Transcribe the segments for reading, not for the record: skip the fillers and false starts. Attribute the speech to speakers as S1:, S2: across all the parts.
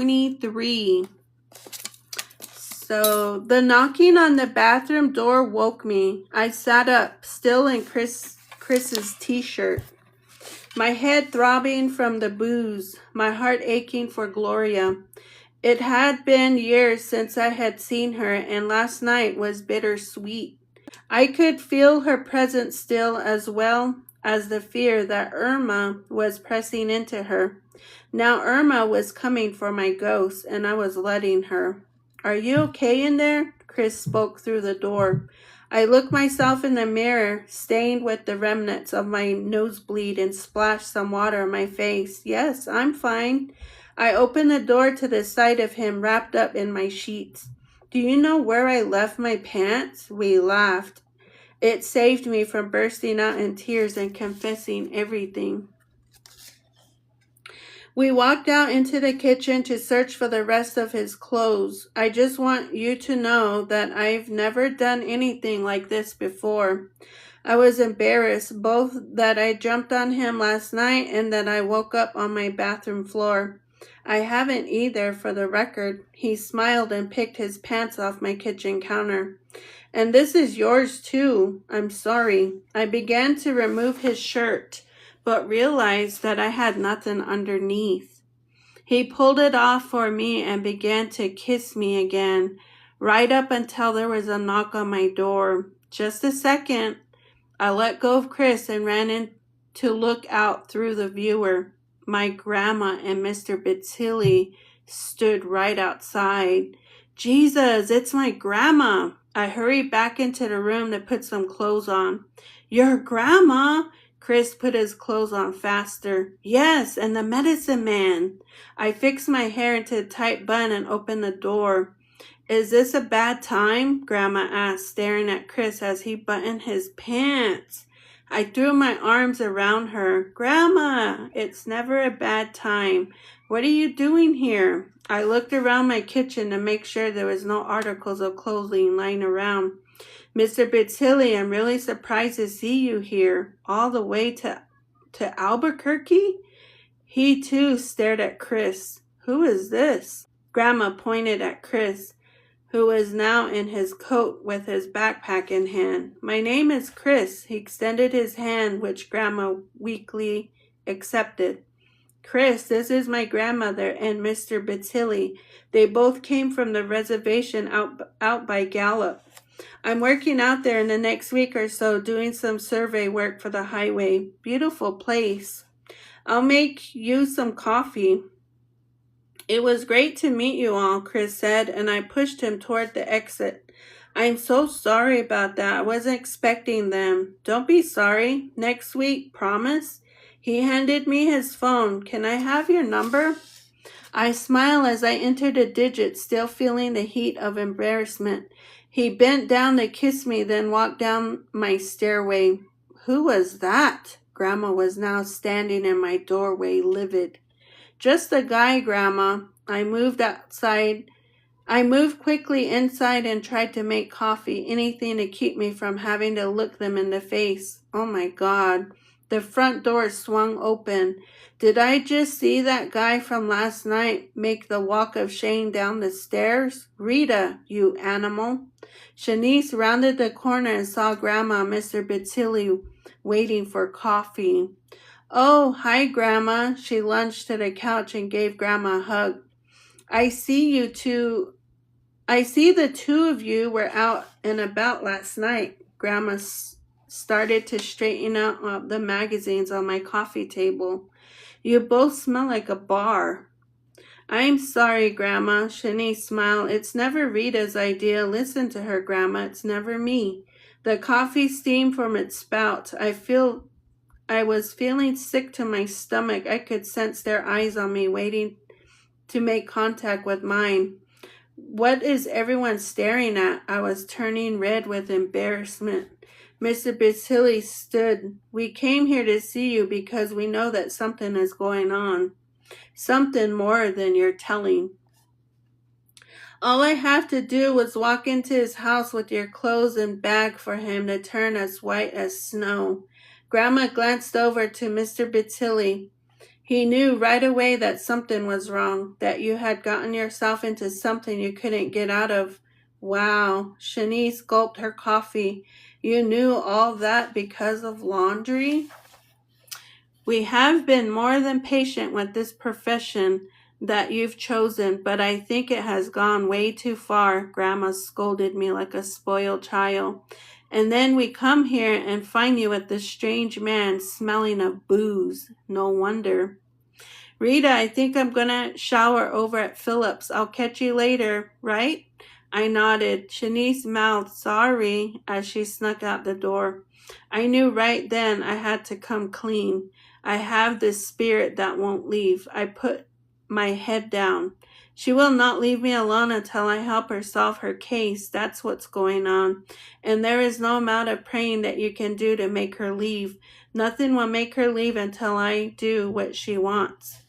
S1: 23. So the knocking on the bathroom door woke me. I sat up, still in Chris's t-shirt, my head throbbing from the booze, my heart aching for Gloria. It had been years since I had seen her, and last night was bittersweet. I could feel her presence still, as well as the fear that Irma was pressing into her. Now Irma was coming for my ghost, and I was letting her. "Are you okay in there?" Chris spoke through the door. I looked myself in the mirror, stained with the remnants of my nosebleed, and splashed some water on my face. "Yes, I'm fine." I opened the door to the sight of him wrapped up in my sheets. "Do you know where I left my pants?" We laughed. It saved me from bursting out in tears and confessing everything. We walked out into the kitchen to search for the rest of his clothes. I just want you to know that I've never done anything like this before. I was embarrassed, both that I jumped on him last night and that I woke up on my bathroom floor. I haven't either, for the record. He smiled and picked his pants off my kitchen counter. "And this is yours too. I'm sorry." I began to remove his shirt, but realized that I had nothing underneath. He pulled it off for me and began to kiss me again, right up until there was a knock on my door. Just a second. I let go of Chris and ran in to look out through the viewer. My grandma and Mr. Bitzili stood right outside. "Jesus, it's my grandma." I hurried back into the room to put some clothes on. "Your grandma?" Chris put his clothes on faster. "Yes, and the medicine man." I fixed my hair into a tight bun and opened the door. "Is this a bad time?" Grandma asked, staring at Chris as he buttoned his pants. I threw my arms around her. "Grandma, it's never a bad time. What are you doing here?" I looked around my kitchen to make sure there was no articles of clothing lying around. "Mr. Bitzili, I'm really surprised to see you here, all the way to Albuquerque?" He too stared at Chris. "Who is this?" Grandma pointed at Chris, who was now in his coat with his backpack in hand. "My name is Chris." He extended his hand, which Grandma weakly accepted. "Chris, this is my grandmother and Mr. Bitzili. They both came from the reservation out by Gallup. I'm working out there in the next week or so doing some survey work for the highway. Beautiful place. I'll make you some coffee." "It was great to meet you all," Chris said, and I pushed him toward the exit. "I'm so sorry about that. I wasn't expecting them." "Don't be sorry. Next week, promise?" He handed me his phone. "Can I have your number?" I smiled as I entered the digits, still feeling the heat of embarrassment. He bent down to kiss me, then walked down my stairway. "Who was that?" Grandma was now standing in my doorway, livid. "Just a guy, Grandma." I moved quickly inside and tried to make coffee, anything to keep me from having to look them in the face. Oh my God. The front door swung open. Did I just see that guy from last night make the walk of shame down the stairs? "Rita, you animal." Shanice rounded the corner and saw Grandma and Mr. Bitzili waiting for coffee. "Oh, hi, Grandma." She lunged to the couch and gave Grandma a hug. I see the two of you were out and about last night." Grandma started to straighten out the magazines on my coffee table. "You both smell like a bar." "I'm sorry, Grandma." Shanice smiled. "It's never Rita's idea. Listen to her, Grandma. It's never me." The coffee steamed from its spout. I was feeling sick to my stomach. I could sense their eyes on me, waiting to make contact with mine. "What is everyone staring at?" I was turning red with embarrassment. Mr. Bitzili stood. "We came here to see you because we know that something is going on. Something more than you're telling. All I have to do was walk into his house with your clothes and bag for him to turn as white as snow." Grandma glanced over to Mr. Bitzili. He knew right away that something was wrong, that you had gotten yourself into something you couldn't get out of. Wow, Shanice gulped her coffee. You knew all that because of laundry? We have been more than patient with this profession that you've chosen, but I think it has gone way too far. Grandma scolded me like a spoiled child. And then we come here and find you with this strange man smelling of booze. No wonder. Rita, I think I'm gonna shower over at Phillips. I'll catch you later, right? I nodded. Shanice mouthed sorry as she snuck out the door. I knew right then I had to come clean. I have this spirit that won't leave. I put my head down. She will not leave me alone until I help her solve her case. That's what's going on. And there is no amount of praying that you can do to make her leave. Nothing will make her leave until I do what she wants.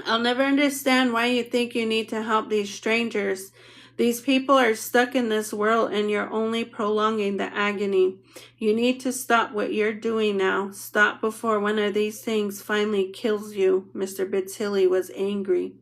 S1: I'll never understand why you think you need to help these strangers. These people are stuck in this world and you're only prolonging the agony. You need to stop what you're doing now. Stop before one of these things finally kills you. Mr. Bittilli was angry.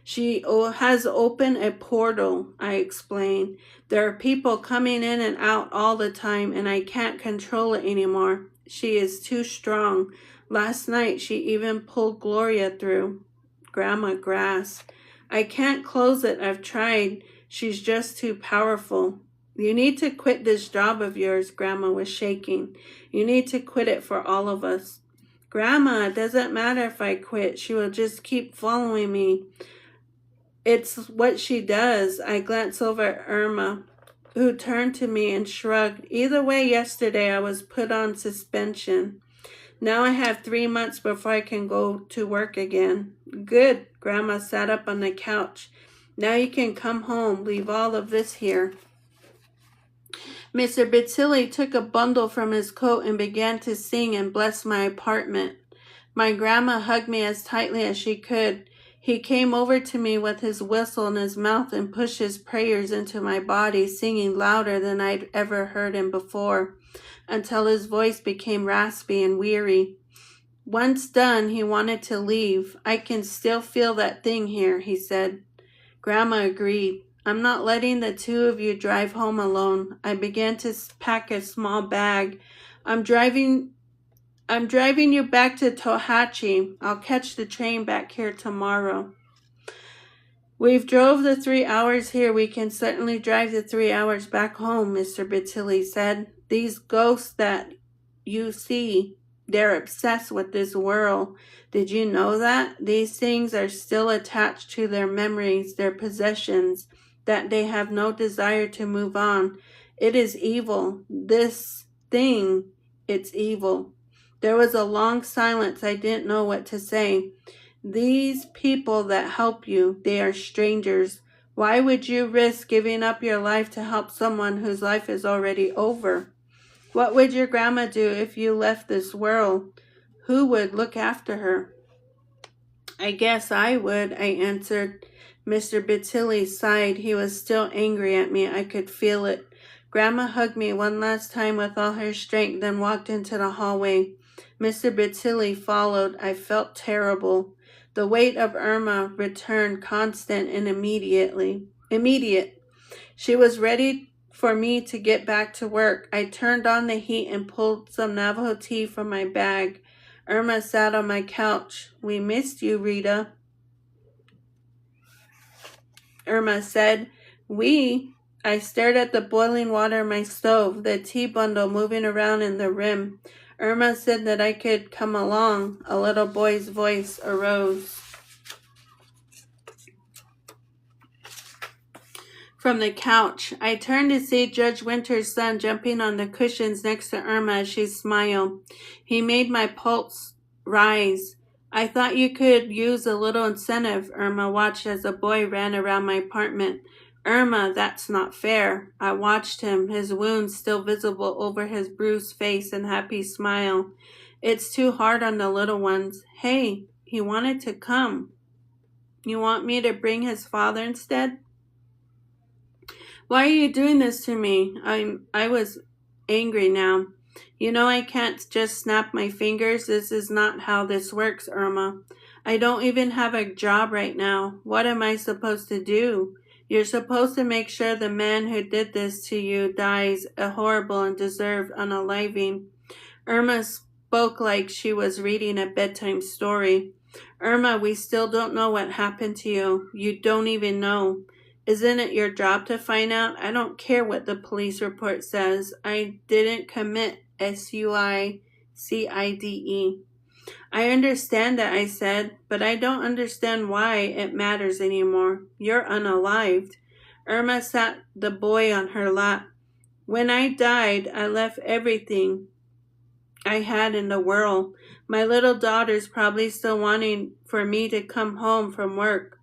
S1: She has opened a portal, I explained. There are people coming in and out all the time and I can't control it anymore. She is too strong. Last night she even pulled Gloria through. Grandma gasped. I can't close it. I've tried. She's just too powerful. You need to quit this job of yours. Grandma was shaking. You need to quit it for all of us. Grandma, it doesn't matter if I quit. She will just keep following me. It's what she does. I glanced over at Irma, who turned to me and shrugged. Either way, yesterday I was put on suspension. Now I have 3 months before I can go to work again. Good. Grandma sat up on the couch. Now you can come home. Leave all of this here. Mr. Bittilli took a bundle from his coat and began to sing and bless my apartment. My grandma hugged me as tightly as she could. He came over to me with his whistle in his mouth and pushed his prayers into my body, singing louder than I'd ever heard him before, until his voice became raspy and weary. Once done, he wanted to leave. I can still feel that thing here, he said. Grandma agreed. I'm not letting the two of you drive home alone. I began to pack a small bag. I'm driving you back to Tohatchi. I'll catch the train back here tomorrow. We've drove the 3 hours here. We can certainly drive the 3 hours back home, Mr. Bittilli said. These ghosts that you see, they're obsessed with this world. Did you know that? These things are still attached to their memories, their possessions, that they have no desire to move on. It is evil. This thing, it's evil. There was a long silence. I didn't know what to say. These people that help you, they are strangers. Why would you risk giving up your life to help someone whose life is already over? What would your grandma do if you left this world? Who would look after her? I guess I would, I answered. Mr. Bittilli sighed. He was still angry at me. I could feel it. Grandma hugged me one last time with all her strength, then walked into the hallway. Mr. Bittilli followed. I felt terrible. The weight of Irma returned constant and immediate. She was ready for me to get back to work. I turned on the heat and pulled some Navajo tea from my bag. Irma sat on my couch. We missed you, Rita, Irma said. We? I stared at the boiling water in my stove, the tea bundle moving around in the rim. Irma said that I could come along. A little boy's voice arose from the couch. I turned to see Judge Winter's son jumping on the cushions next to Irma as she smiled. He made my pulse rise. I thought you could use a little incentive. Irma watched as a boy ran around my apartment. Irma, that's not fair. I watched him, his wounds still visible over his bruised face and happy smile. It's too hard on the little ones. Hey, he wanted to come. You want me to bring his father instead? Why are you doing this to me? I was angry now. You know I can't just snap my fingers. This is not how this works, Irma. I don't even have a job right now. What am I supposed to do? You're supposed to make sure the man who did this to you dies a horrible and deserved unaliving. Irma spoke like she was reading a bedtime story. Irma, we still don't know what happened to you. You don't even know. Isn't it your job to find out? I don't care what the police report says. I didn't commit suicide. I understand that, I said, but I don't understand why it matters anymore. You're unalived. Irma sat the boy on her lap. When I died, I left everything I had in the world. My little daughter's probably still wanting for me to come home from work.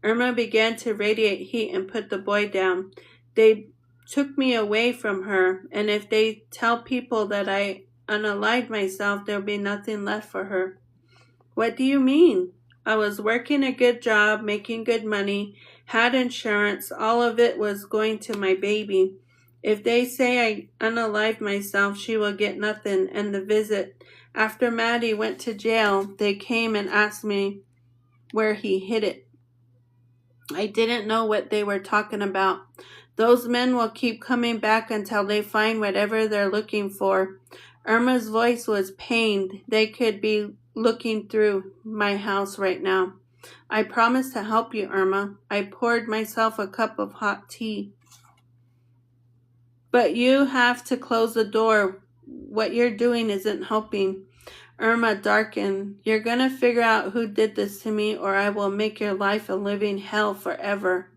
S1: Irma began to radiate heat and put the boy down. They took me away from her, and if they tell people that I unalived myself, there'll be nothing left for her. What do you mean? I was working a good job, making good money, had insurance, all of it was going to my baby. If they say I unalived myself, she will get nothing, and the visit. After Maddie went to jail, they came and asked me where he hid it. I didn't know what they were talking about. Those men will keep coming back until they find whatever they're looking for. Irma's voice was pained. They could be looking through my house right now. I promised to help you, Irma. I poured myself a cup of hot tea. But you have to close the door. What you're doing isn't helping. Irma darkened. You're gonna figure out who did this to me, or I will make your life a living hell forever.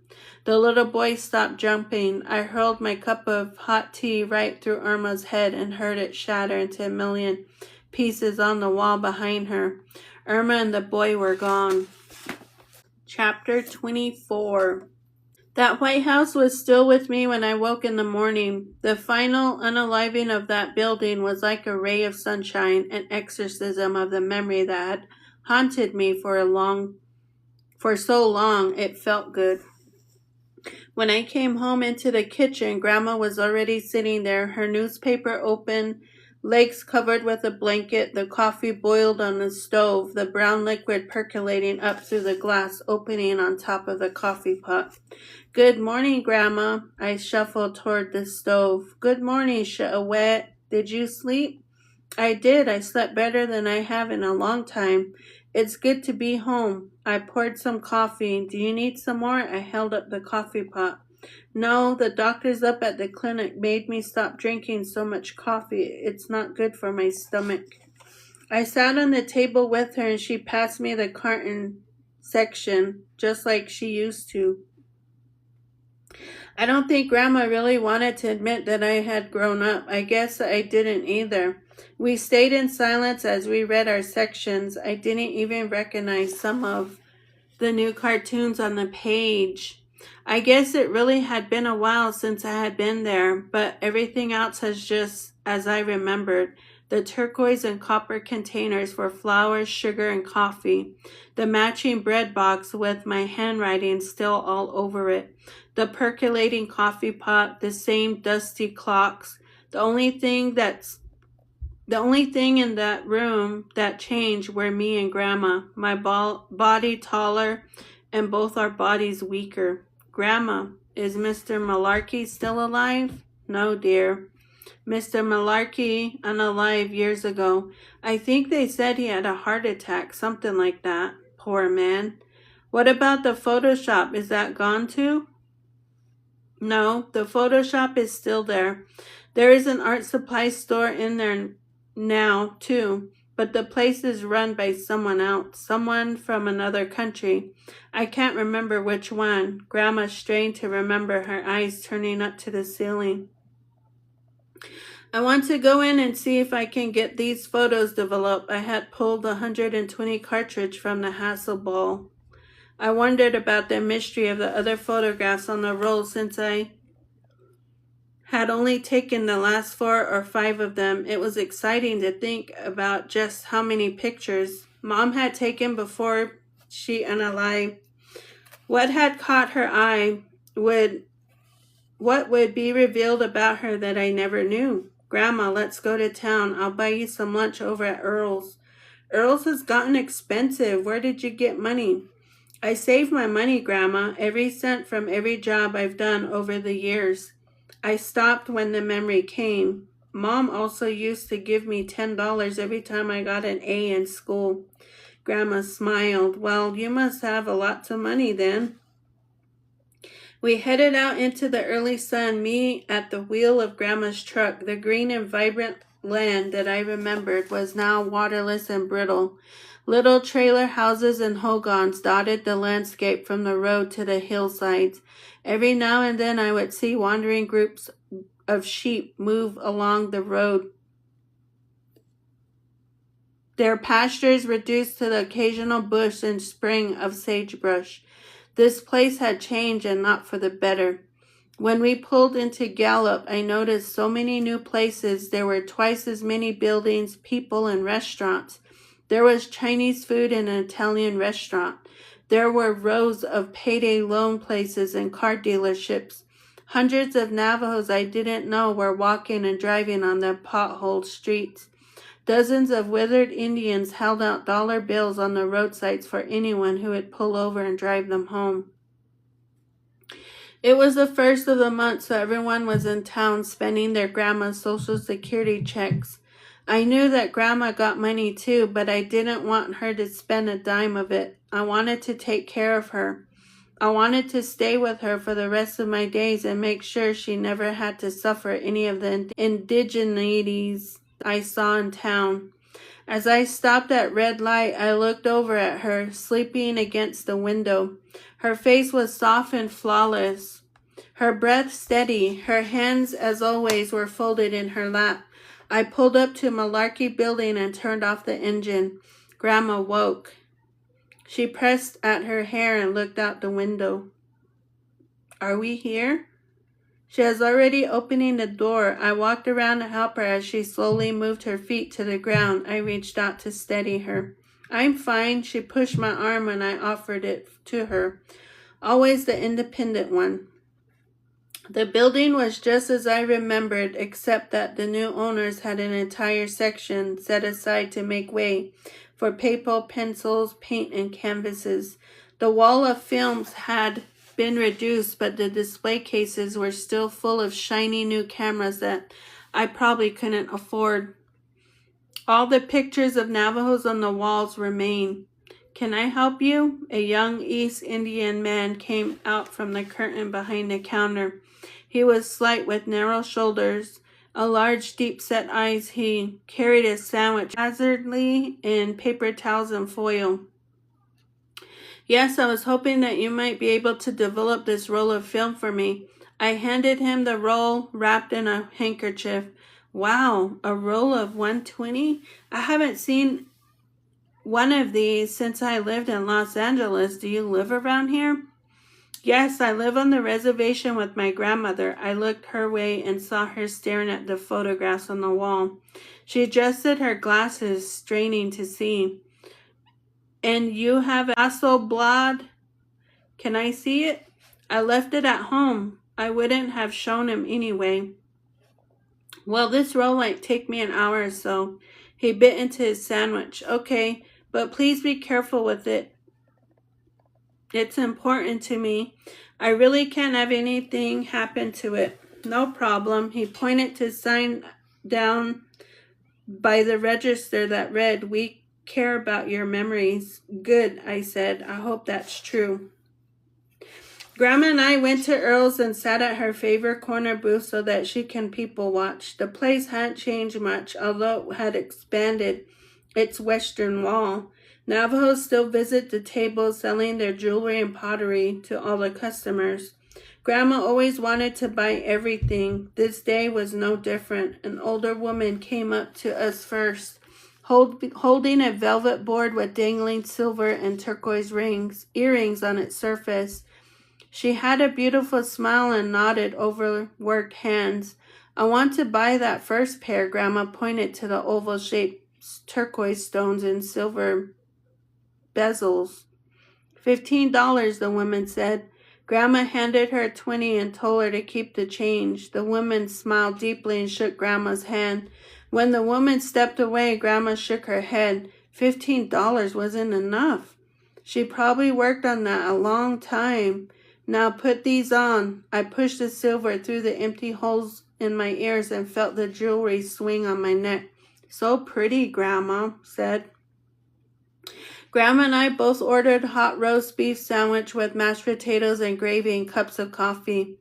S1: The little boy stopped jumping. I hurled my cup of hot tea right through Irma's head and heard it shatter into a million pieces on the wall behind her. Irma and the boy were gone. Chapter 24. That White House was still with me when I woke in the morning. The final unaliving of that building was like a ray of sunshine, an exorcism of the memory that had haunted me for so long. It felt good. When I came home into the kitchen, Grandma was already sitting there, her newspaper open, legs covered with a blanket, the coffee boiled on the stove, the brown liquid percolating up through the glass opening on top of the coffee pot. Good morning, Grandma. I shuffled toward the stove. Good morning, Shawet. Did you sleep? I did. I slept better than I have in a long time. It's good to be home. I poured some coffee. Do you need some more? I held up the coffee pot. No, the doctors up at the clinic made me stop drinking so much coffee. It's not good for my stomach. I sat on the table with her and she passed me the carton section, just like she used to. I don't think Grandma really wanted to admit that I had grown up. I guess I didn't either. We stayed in silence as we read our sections. I didn't even recognize some of the new cartoons on the page. I guess it really had been a while since I had been there, but everything else has just as I remembered. The turquoise and copper containers for flour, sugar, and coffee. The matching bread box with my handwriting still all over it. The percolating coffee pot, the same dusty clocks. The only thing in that room that changed were me and Grandma, my body taller and both our bodies weaker. Grandma, is Mr. Malarkey still alive? No, dear. Mr. Malarkey unalive years ago. I think they said he had a heart attack, something like that. Poor man. What about the Photoshop? Is that gone too? No, the Photoshop is still there. There is an art supply store in there now, too, but the place is run by someone else, someone from another country. I can't remember which one. Grandma strained to remember, her eyes turning up to the ceiling. I want to go in and see if I can get these photos developed. I had pulled 120 cartridge from the Hasselblad. I wondered about the mystery of the other photographs on the roll since I had only taken the last 4 or 5 of them. It was exciting to think about just how many pictures Mom had taken before she unalived. What had caught her eye? What would be revealed about her that I never knew? Grandma, let's go to town. I'll buy you some lunch over at Earl's. Earl's has gotten expensive. Where did you get money? I saved my money, Grandma, every cent from every job I've done over the years. I stopped when the memory came. Mom also used to give me $10 every time I got an A in school. Grandma smiled. Well, you must have a lot of money then. We headed out into the early sun, me at the wheel of Grandma's truck. The green and vibrant land that I remembered was now waterless and brittle. Little trailer houses and hogans dotted the landscape from the road to the hillsides. Every now and then I would see wandering groups of sheep move along the road, their pastures reduced to the occasional bush and spring of sagebrush. This place had changed, and not for the better. When we pulled into Gallup, I noticed so many new places. There were twice as many buildings, people, and restaurants. There was Chinese food and an Italian restaurant. There were rows of payday loan places and car dealerships. Hundreds of Navajos I didn't know were walking and driving on the potholed streets. Dozens of withered Indians held out dollar bills on the roadsides for anyone who would pull over and drive them home. It was the first of the month, so everyone was in town spending their grandma's Social Security checks. I knew that Grandma got money too, but I didn't want her to spend a dime of it. I wanted to take care of her. I wanted to stay with her for the rest of my days and make sure she never had to suffer any of the indigenities I saw in town. As I stopped at red light, I looked over at her, sleeping against the window. Her face was soft and flawless, her breath steady. Her hands, as always, were folded in her lap. I pulled up to Malarkey Building and turned off the engine. Grandma woke. She pressed at her hair and looked out the window. Are we here? She was already opening the door. I walked around to help her as she slowly moved her feet to the ground. I reached out to steady her. I'm fine. She pushed my arm when I offered it to her. Always the independent one. The building was just as I remembered, except that the new owners had an entire section set aside to make way for paper, pencils, paint, and canvases. The wall of films had been reduced, but the display cases were still full of shiny new cameras that I probably couldn't afford. All the pictures of Navajos on the walls remain. Can I help you? A young East Indian man came out from the curtain behind the counter. He was slight with narrow shoulders, a large deep-set eyes. He carried a sandwich hazardly in paper towels and foil. Yes, I was hoping that you might be able to develop this roll of film for me. I handed him the roll wrapped in a handkerchief. Wow, a roll of 120? I haven't seen one of these since I lived in Los Angeles. Do you live around here? Yes, I live on the reservation with my grandmother. I looked her way and saw her staring at the photographs on the wall. She adjusted her glasses, straining to see. And you have Hasselblad? Can I see it? I left it at home. I wouldn't have shown him anyway. Well, this roll might take me an hour or so. He bit into his sandwich. Okay, but please be careful with it. It's important to me. I really can't have anything happen to it. No problem. He pointed to a sign down by the register that read, "We care about your memories." Good, I said. I hope that's true. Grandma and I went to Earl's and sat at her favorite corner booth so that she can people watch. The place hadn't changed much, although it had expanded its western wall. Navajos still visit the tables selling their jewelry and pottery to all the customers. Grandma always wanted to buy everything. This day was no different. An older woman came up to us first, holding a velvet board with dangling silver and turquoise earrings on its surface. She had a beautiful smile and nodded overworked hands. I want to buy that first pair. Grandma pointed to the oval-shaped turquoise stones and silver bezels. $15, the woman said. Grandma handed her 20 and told her to keep the change. The woman smiled deeply and shook Grandma's hand. When the woman stepped away, Grandma shook her head. $15 wasn't enough. She probably worked on that a long time. Now put these on. I pushed the silver through the empty holes in my ears and felt the jewelry swing on my neck. So pretty, Grandma said. Grandma and I both ordered hot roast beef sandwich with mashed potatoes and gravy and cups of coffee.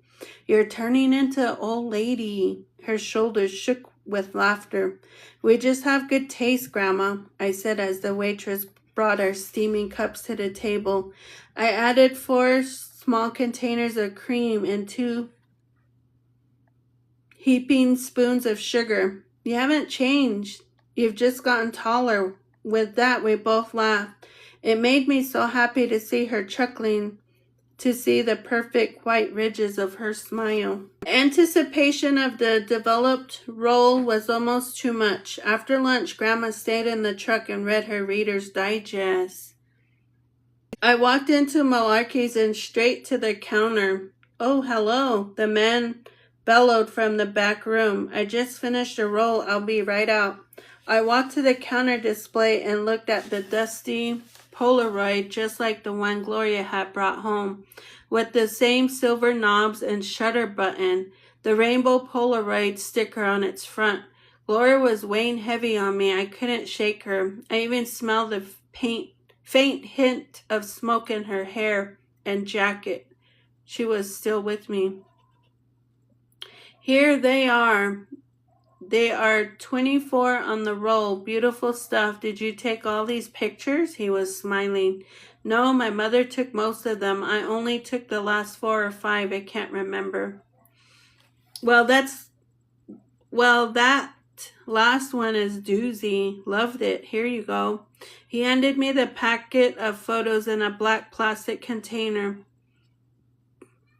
S1: You're turning into an old lady. Her shoulders shook with laughter. We just have good taste, Grandma, I said as the waitress brought our steaming cups to the table. I added 4 small containers of cream and 2 heaping spoons of sugar. You haven't changed. You've just gotten taller. With that, we both laughed. It made me so happy to see her chuckling, to see the perfect white ridges of her smile. Anticipation of the developed role was almost too much. After lunch, Grandma stayed in the truck and read her Reader's Digest. I walked into Malarkey's and straight to the counter. Oh, hello, the man bellowed from the back room. I just finished a roll. I'll be right out. I walked to the counter display and looked at the dusty Polaroid, just like the one Gloria had brought home, with the same silver knobs and shutter button, the rainbow Polaroid sticker on its front. Gloria was weighing heavy on me. I couldn't shake her. I even smelled the faint hint of smoke in her hair and jacket. She was still with me. Here they are. They are 24 on the roll. Beautiful stuff. Did you take all these pictures? He was smiling. No, my mother took most of them. I only took the last 4 or 5. I can't remember. Well, that last one is doozy. Loved it. Here you go. He handed me the packet of photos in a black plastic container.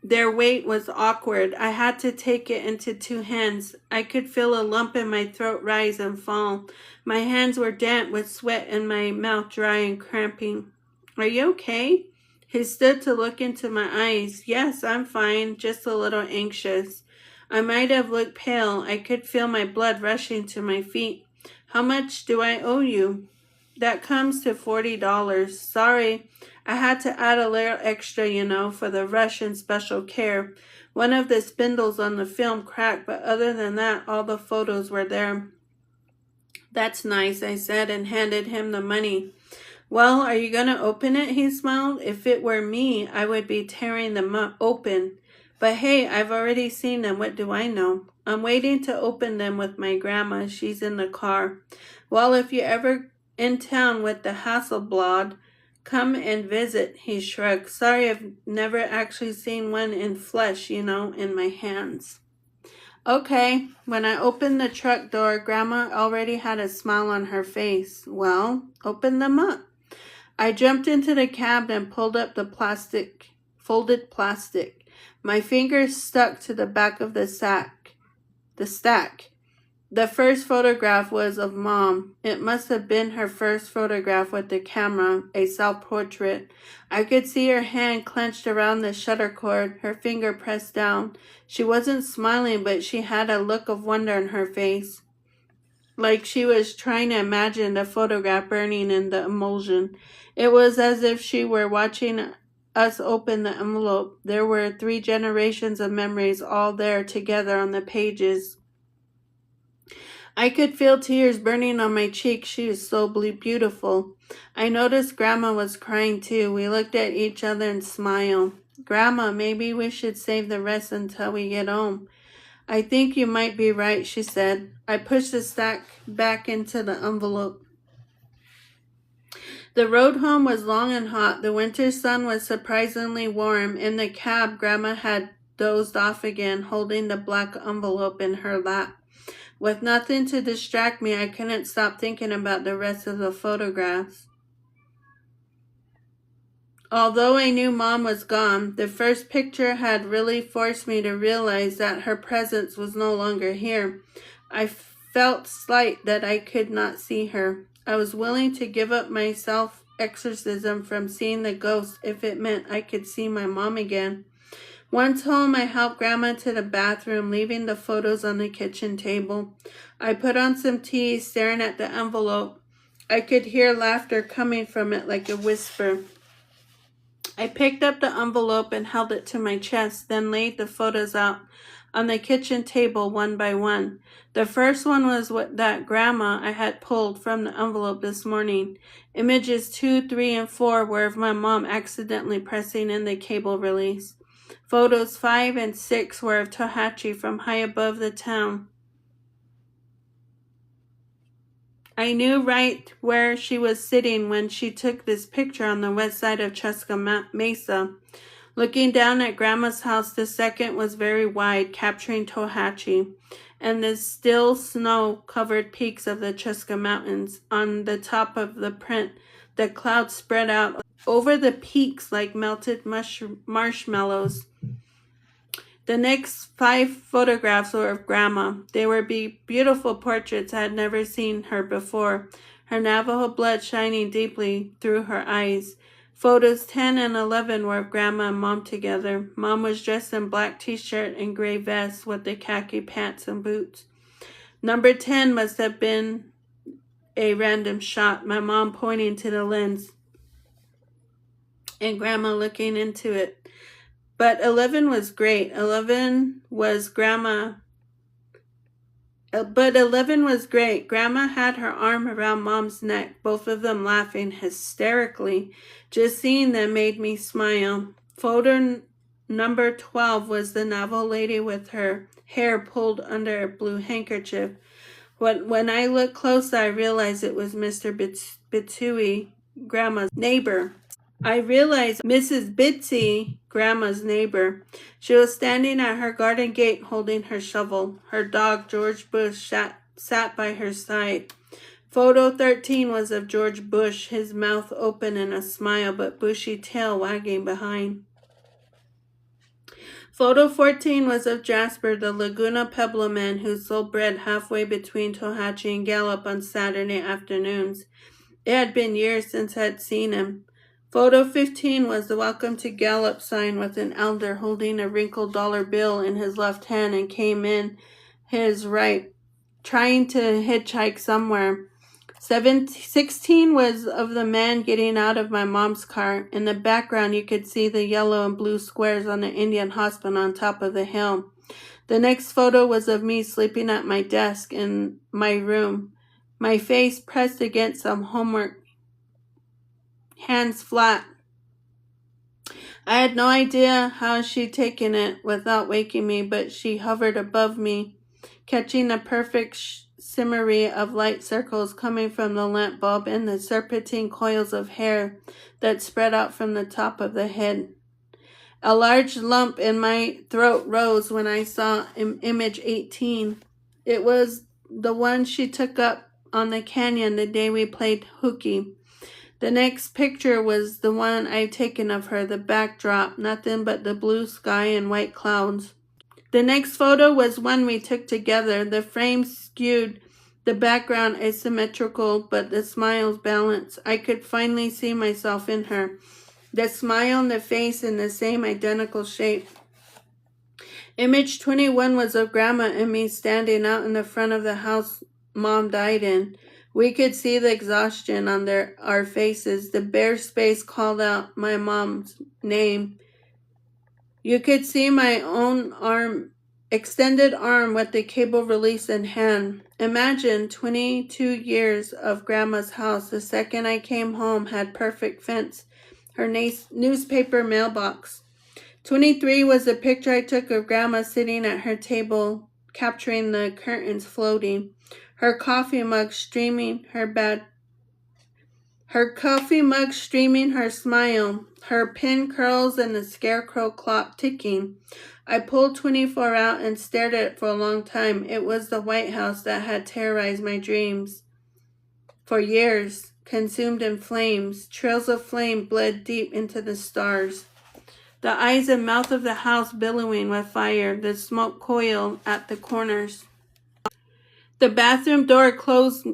S1: Their weight was awkward. I had to take it into 2 hands. I could feel a lump in my throat rise and fall. My hands were damp with sweat and my mouth dry and cramping. Are you okay? He stood to look into my eyes. Yes, I'm fine, just a little anxious. I might have looked pale. I could feel my blood rushing to my feet. How much do I owe you? That comes to $40. Sorry. I had to add a little extra, for the rush and special care. One of the spindles on the film cracked, but other than that, all the photos were there. That's nice, I said, and handed him the money. Well, are you going to open it? He smiled. If it were me, I would be tearing them open. But hey, I've already seen them. What do I know? I'm waiting to open them with my grandma. She's in the car. Well, if you're ever in town with the Hasselblad, come and visit, he shrugged. Sorry, I've never actually seen one in flesh, in my hands. Okay, when I opened the truck door, Grandma already had a smile on her face. Well, open them up. I jumped into the cab and pulled up the folded plastic. My fingers stuck to the back of the stack. The first photograph was of Mom. It must have been her first photograph with the camera, a self-portrait. I could see her hand clenched around the shutter cord, her finger pressed down. She wasn't smiling, but she had a look of wonder on her face, like she was trying to imagine the photograph burning in the emulsion. It was as if she were watching us open the envelope. There were 3 generations of memories all there together on the pages. I could feel tears burning on my cheeks. She was so beautiful. I noticed Grandma was crying too. We looked at each other and smiled. Grandma, maybe we should save the rest until we get home. I think you might be right, she said. I pushed the stack back into the envelope. The road home was long and hot. The winter sun was surprisingly warm. In the cab, Grandma had dozed off again, holding the black envelope in her lap. With nothing to distract me, I couldn't stop thinking about the rest of the photographs. Although I knew Mom was gone, the first picture had really forced me to realize that her presence was no longer here. I felt slight that I could not see her. I was willing to give up my self-exorcism from seeing the ghost if it meant I could see my mom again. Once home, I helped Grandma to the bathroom, leaving the photos on the kitchen table. I put on some tea, staring at the envelope. I could hear laughter coming from it like a whisper. I picked up the envelope and held it to my chest, then laid the photos out on the kitchen table one by one. The first one was that Grandma I had pulled from the envelope this morning. Images 2, 3, and 4 were of my mom accidentally pressing in the cable release. Photos 5 and 6 were of Tohatchi from high above the town. I knew right where she was sitting when she took this picture on the west side of Cheska Mesa. Looking down at Grandma's house, the second was very wide, capturing Tohatchi and the still snow-covered peaks of the Cheska Mountains. On the top of the print, the clouds spread out over the peaks like melted marshmallows. The next 5 photographs were of Grandma. They were beautiful portraits. I had never seen her before, her Navajo blood shining deeply through her eyes. Photos 10 and 11 were of Grandma and Mom together. Mom was dressed in black t-shirt and gray vest with the khaki pants and boots. Number 10 must have been a random shot, my mom pointing to the lens and Grandma looking into it. But 11 was great. 11 was great. Grandma had her arm around Mom's neck, both of them laughing hysterically. Just seeing them made me smile. Photo number 12 was the Navajo lady with her hair pulled under a blue handkerchief. When I looked closer, I realized it was Mr. Bitsui, Grandma's neighbor. I realized Mrs. Bitsy, Grandma's neighbor. She was standing at her garden gate holding her shovel. Her dog, George Bush, sat by her side. Photo 13 was of George Bush, his mouth open in a smile but bushy tail wagging behind. Photo 14 was of Jasper, the Laguna Pueblo man who sold bread halfway between Tohatchi and Gallup on Saturday afternoons. It had been years since I had seen him. Photo 15 was the Welcome to Gallup sign with an elder holding a wrinkled dollar bill in his left hand and came in his right, trying to hitchhike somewhere. 16 was of the man getting out of my mom's car. In the background, you could see the yellow and blue squares on the Indian hospital on top of the hill. The next photo was of me sleeping at my desk in my room, my face pressed against some homework, hands flat. I had no idea how she'd taken it without waking me, but she hovered above me, catching the perfect shimmery of light circles coming from the lamp bulb and the serpentine coils of hair that spread out from the top of the head. A large lump in my throat rose when I saw image 18. It was the one she took up on the canyon the day we played hooky. The next picture was the one I'd taken of her, the backdrop, nothing but the blue sky and white clouds. The next photo was one we took together. The frame skewed, the background asymmetrical, but the smiles balanced. I could finally see myself in her. The smile and the face in the same identical shape. Image 21 was of Grandma and me standing out in the front of the house Mom died in. We could see the exhaustion on our faces. The bare space called out my mom's name. You could see my own arm, extended arm with the cable release in hand. Imagine 22 years of Grandma's house. The second I came home had perfect fence, her newspaper mailbox. 23 was the picture I took of Grandma sitting at her table, capturing the curtains floating. Her coffee mug streaming her smile, her pin curls and the scarecrow clock ticking. I pulled 24 out and stared at it for a long time. It was the White House that had terrorized my dreams for years, consumed in flames. Trails of flame bled deep into the stars. The eyes and mouth of the house billowing with fire, the smoke coiled at the corners. The bathroom door closed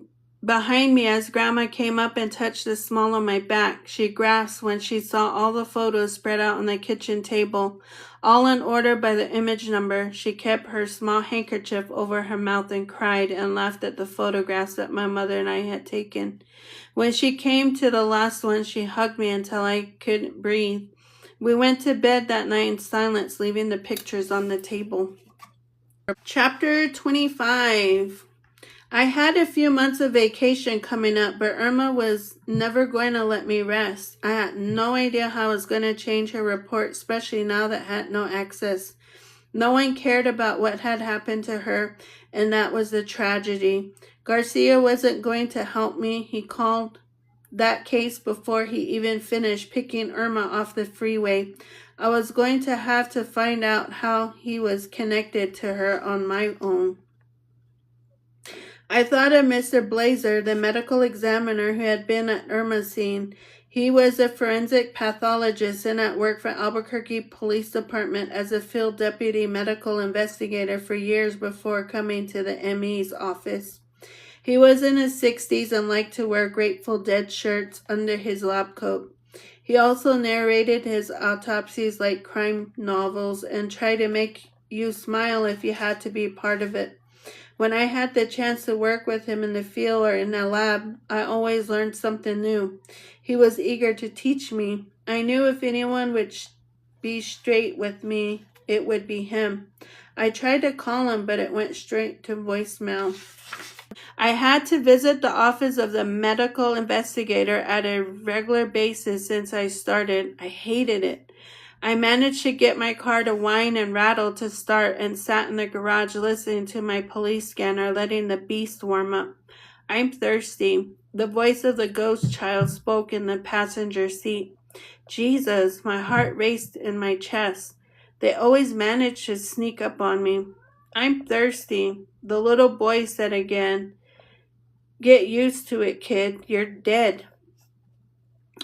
S1: behind me as Grandma came up and touched the small of my back. She gasped when she saw all the photos spread out on the kitchen table. all in order by the image number. She kept her small handkerchief over her mouth and cried and laughed at the photographs that my mother and I had taken. When she came to the last one, she hugged me until I couldn't breathe. We went to bed that night in silence, leaving the pictures on the table. Chapter 25. I had a few months of vacation coming up, but Irma was never going to let me rest. I had no idea how I was going to change her report, especially now that I had no access. No one cared about what had happened to her, and that was the tragedy. Garcia wasn't going to help me. He called that case before he even finished picking Irma off the freeway. I was going to have to find out how he was connected to her on my own. I thought of Mr. Blazer, the medical examiner who had been at Irma's scene. He was a forensic pathologist and at work for Albuquerque Police Department as a field deputy medical investigator for years before coming to the ME's office. He was in his 60s and liked to wear Grateful Dead shirts under his lab coat. He also narrated his autopsies like crime novels and tried to make you smile if you had to be part of it. When I had the chance to work with him in the field or in a lab, I always learned something new. He was eager to teach me. I knew if anyone would be straight with me, it would be him. I tried to call him, but it went straight to voicemail. I had to visit the office of the medical investigator at a regular basis since I started. I hated it. I managed to get my car to whine and rattle to start and sat in the garage listening to my police scanner, letting the beast warm up. I'm thirsty. The voice of the ghost child spoke in the passenger seat. Jesus, my heart raced in my chest. They always managed to sneak up on me. I'm thirsty, the little boy said again. Get used to it, kid. You're dead.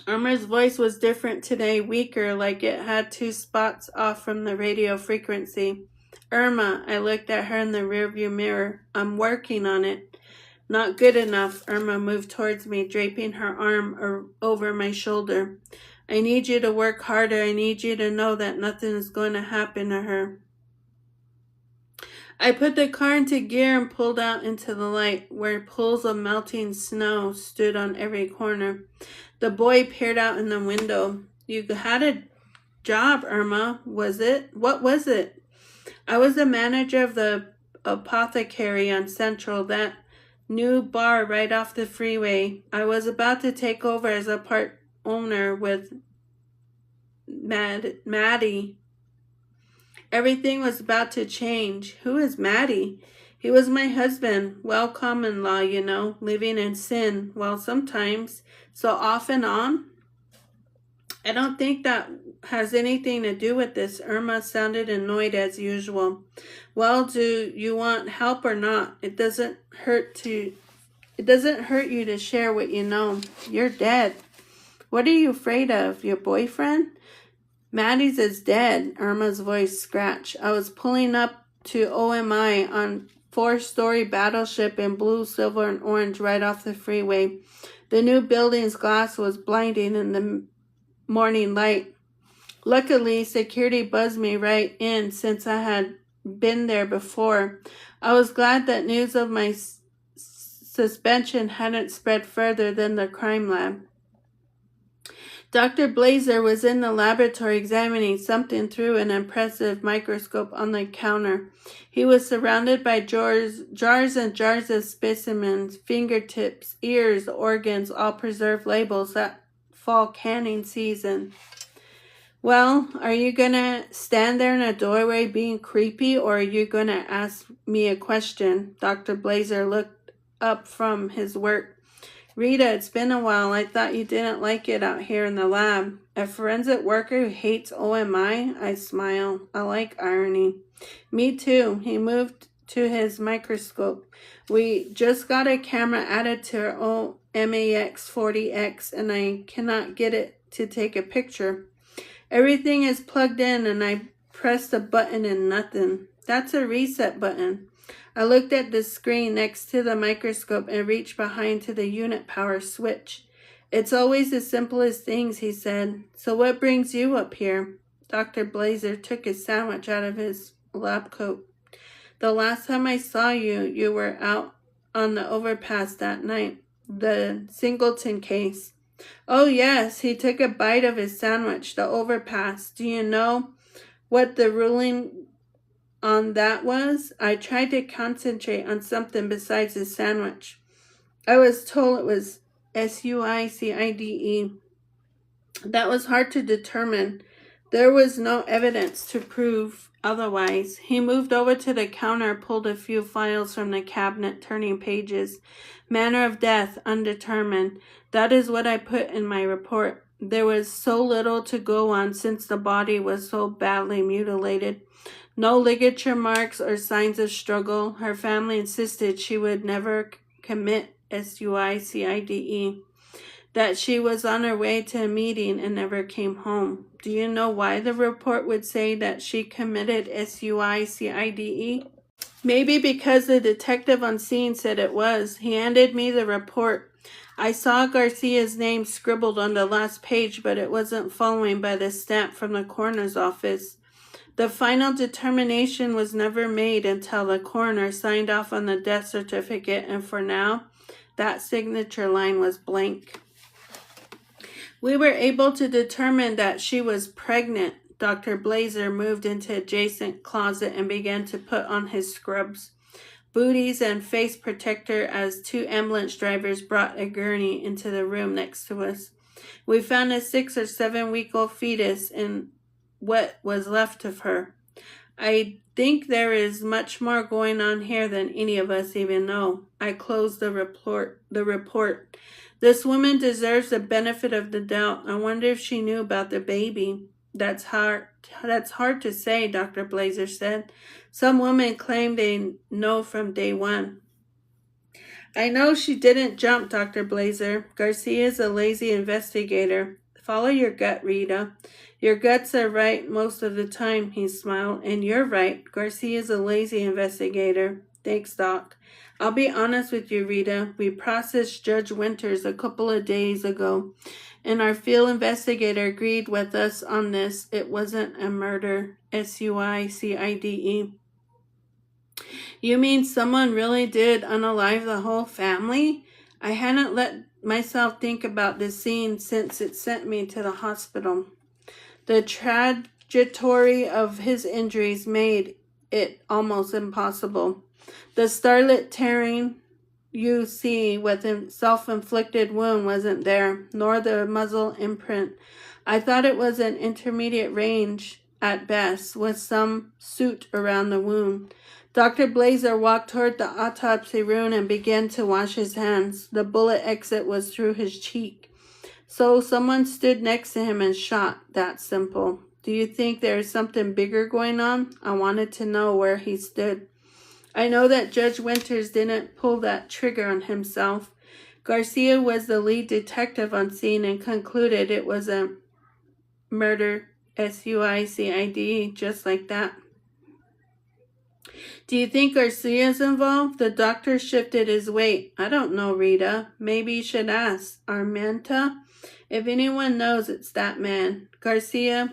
S1: Irma's voice was different today, weaker, like it had 2 spots off from the radio frequency. Irma, I looked at her in the rearview mirror. I'm working on it. Not good enough. Irma moved towards me, draping her arm over my shoulder. I need you to work harder. I need you to know that nothing is going to happen to her. I put the car into gear and pulled out into the light, where pools of melting snow stood on every corner. The boy peered out in the window. You had a job, Irma, was it? What was it? I was the manager of the Apothecary on Central, that new bar right off the freeway. I was about to take over as a part owner with Maddie. Everything was about to change. Who is Maddie? He was my husband. Well, common law, you know, living in sin. Well, sometimes. So off and on. I don't think that has anything to do with this. Irma sounded annoyed as usual. Well, do you want help or not? It doesn't hurt you to share what you know. You're dead. What are you afraid of? Your boyfriend? Maddie's is dead, Irma's voice scratched. I was pulling up to OMI on 4-story battleship in blue, silver, and orange right off the freeway. The new building's glass was blinding in the morning light. Luckily, security buzzed me right in since I had been there before. I was glad that news of my suspension hadn't spread further than the crime lab. Dr. Blazer was in the laboratory examining something through an impressive microscope on the counter. He was surrounded by jars and jars of specimens, fingertips, ears, organs, all preserved labels that fall canning season. Well, are you going to stand there in a doorway being creepy, or are you going to ask me a question? Dr. Blazer looked up from his work. Rita, it's been a while. I thought you didn't like it out here in the lab. A forensic worker who hates OMI? I smile. I like irony. Me too. He moved to his microscope. We just got a camera added to our MAX-40X and I cannot get it to take a picture. Everything is plugged in and I pressed a button and nothing. That's a reset button. I looked at the screen next to the microscope and reached behind to the unit power switch. It's always the simplest things, he said. So what brings you up here? Dr. Blazer took his sandwich out of his lab coat. The last time I saw you, you were out on the overpass that night. The Singleton case. Oh, yes, he took a bite of his sandwich, the overpass. Do you know what the ruling on that was? I tried to concentrate on something besides his sandwich. I was told it was suicide. That was hard to determine. There was no evidence to prove otherwise. He moved over to the counter, pulled a few files from the cabinet, turning pages. Manner of death, undetermined. That is what I put in my report. There was so little to go on since the body was so badly mutilated. No ligature marks or signs of struggle. Her family insisted she would never commit suicide. That she was on her way to a meeting and never came home. Do you know why the report would say that she committed suicide? Maybe because the detective on scene said it was. He handed me the report. I saw Garcia's name scribbled on the last page, but it wasn't following by the stamp from the coroner's office. The final determination was never made until the coroner signed off on the death certificate, and for now, that signature line was blank. We were able to determine that she was pregnant. Dr. Blazer moved into adjacent closet and began to put on his scrubs, booties, and face protector as two ambulance drivers brought a gurney into the room next to us. We found a 6 or 7 week old fetus in what was left of her. I think there is much more going on here than any of us even know. I closed the report. This woman deserves the benefit of the doubt. I wonder if she knew about the baby. That's hard to say, Dr. Blazer said. Some women claim they know from day one. I know she didn't jump, Dr. Blazer. Garcia is a lazy investigator. Follow your gut, Rita. Your guts are right most of the time, he smiled. And you're right. Garcia is a lazy investigator. Thanks, Doc. I'll be honest with you, Rita. We processed Judge Winters a couple of days ago, and our field investigator agreed with us on this. It wasn't a murder. suicide. You mean someone really did unalive the whole family? I hadn't let myself think about this scene since it sent me to the hospital. The trajectory of his injuries made it almost impossible. The starlit tearing you see with a self-inflicted wound wasn't there, nor the muzzle imprint. I thought it was an intermediate range at best, with some soot around the wound. Dr. Blazer walked toward the autopsy room and began to wash his hands. The bullet exit was through his cheek. So someone stood next to him and shot. That simple. Do you think there is something bigger going on? I wanted to know where he stood. I know that Judge Winters didn't pull that trigger on himself. Garcia was the lead detective on scene and concluded it was a murder, suicide, just like that. Do you think Garcia's involved? The doctor shifted his weight. I don't know, Rita. Maybe you should ask. Armenta? If anyone knows, it's that man. Garcia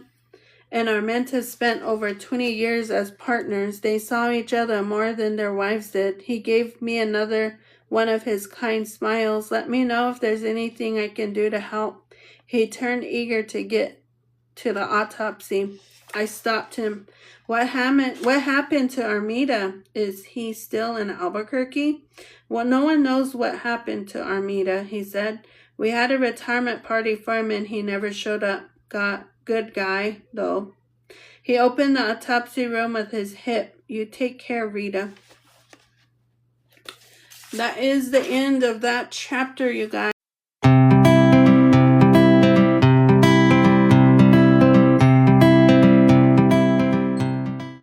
S1: and Armenta spent over 20 years as partners. They saw each other more than their wives did. He gave me another one of his kind smiles. Let me know if there's anything I can do to help. He turned eager to get to the autopsy. I stopped him. What happened to Armida? Is he still in Albuquerque? Well, no one knows what happened to Armida, he said. We had a retirement party for him and he never showed up. Good guy, though. He opened the autopsy room with his hip. You take care, Rita. That is the end of that chapter, you guys.